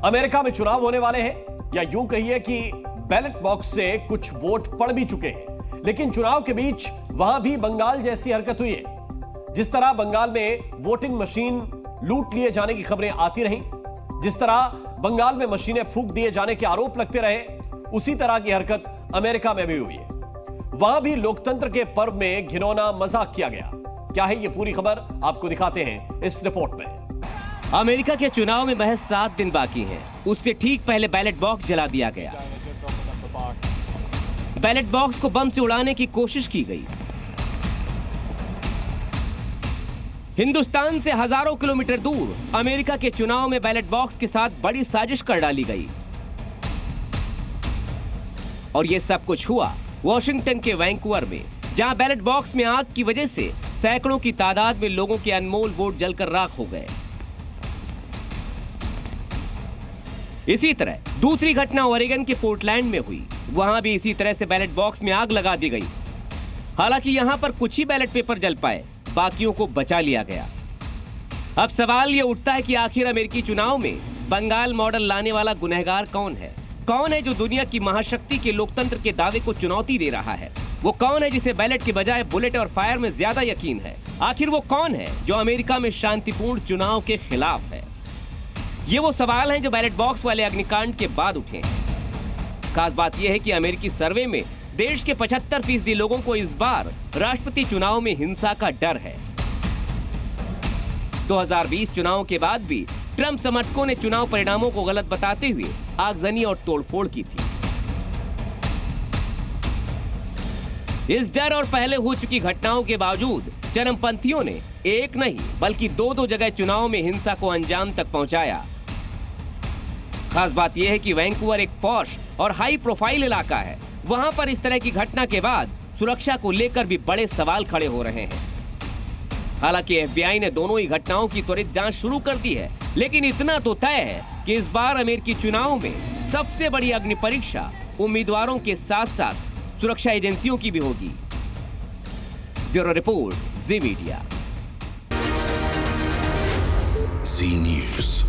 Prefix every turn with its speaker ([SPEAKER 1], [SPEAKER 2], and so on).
[SPEAKER 1] America में चुनाव होने वाले हैं, या यूं कहिए कि बैलेट बॉक्स से कुछ वोट पड़ भी चुके हैं, लेकिन चुनाव के बीच वहां भी बंगाल जैसी हरकत हुई है। जिस तरह बंगाल में वोटिंग मशीन लूट लिए जाने की खबरें आती रहीं, जिस तरह बंगाल में मशीनें फूंक दिए जाने के आरोप लगते रहे, उसी तरह की हरकत अमेरिका में भी हुई है। वहां भी लोकतंत्र के पर्व में घिनौना मजाक किया गया। क्या है ये पूरी खबर, आपको दिखाते हैं इस रिपोर्ट में।
[SPEAKER 2] अमेरिका के चुनाव में महज 7 दिन बाकी हैं। उससे ठीक पहले बैलेट बॉक्स जला दिया गया। बैलेट बॉक्स को बम से उड़ाने की कोशिश की गई। हिंदुस्तान से हजारों किलोमीटर दूर अमेरिका के चुनाव में बैलेट बॉक्स के साथ बड़ी साजिश कर डाली गई। और यह सब कुछ हुआ वॉशिंगटन के वैंकूवर में, जहां बैलेट बॉक्स में आग की वजह से सैकड़ों की तादाद में लोगों के अनमोल वोट जलकर राख हो गए। इसी तरह दूसरी घटना ओरेगन के पोर्टलैंड में हुई। वहां भी इसी तरह से बैलेट बॉक्स में आग लगा दी गई। हालांकि यहां पर कुछ ही बैलेट पेपर जल पाए, बाकियों को बचा लिया गया। अब सवाल यह उठता है कि आखिर अमेरिकी चुनाव में बंगाल मॉडल लाने वाला गुनहगार कौन है? कौन है जो दुनिया की महाशक्ति के लोकतंत्र के दावे को चुनौती दे रहा है? वो कौन है जिसे बैलेट के बजाय बुलेट और फायर में ज्यादा यकीन है? आखिर वो कौन है जो अमेरिका में शांतिपूर्ण चुनाव के खिलाफ है? ये वो सवाल हैं जो बैलेट बॉक्स वाले अग्निकांड के बाद उठे। खास बात यह है कि अमेरिकी सर्वे में देश के 75% लोगों को इस बार राष्ट्रपति चुनाव में हिंसा का डर है। 2020 चुनाव के बाद भी ट्रंप समर्थकों ने चुनाव परिणामों को गलत बताते हुए आगजनी और तोड़फोड़ की थी। इस डर और पहले हो चुकी घटनाओं के बावजूद चरमपंथियों ने एक नहीं बल्कि दो जगह चुनाव में हिंसा को अंजाम तक पहुंचाया। खास बात यह है कि वैंकूवर एक पॉश और हाई प्रोफाइल इलाका है। वहां पर इस तरह की घटना के बाद सुरक्षा को लेकर भी बड़े सवाल खड़े हो रहे हैं। हालांकि एफबीआई ने दोनों ही घटनाओं की त्वरित जांच शुरू कर दी है, लेकिन इतना तो तय है कि इस बार अमेरिकी चुनाव में सबसे बड़ी अग्नि परीक्षा उम्मीदवारों के साथ साथ सुरक्षा एजेंसियों की भी होगी। ब्यूरो रिपोर्ट, जी मीडिया।
[SPEAKER 3] जी न्यूज़।